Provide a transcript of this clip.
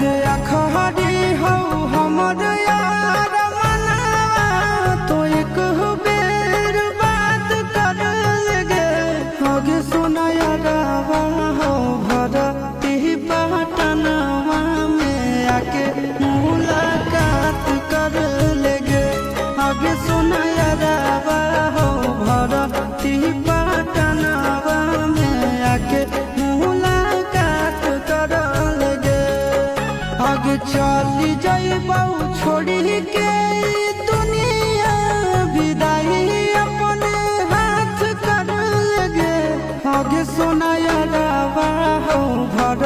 आगे अखड़ी हो हमर यार मनवा तो एक बेर बात कर लगे आगे सुना यारवा हो भरती पटनवा में आके मुलाकात कर लगे आगे सुना यारवा हो भरती पटनवा में आके मुलाकात कर लगे आगे चली जाइबौ छोड़ी के दुनिया विदाई अपने हाथ कर लगे आगे सुना यारवा हो भर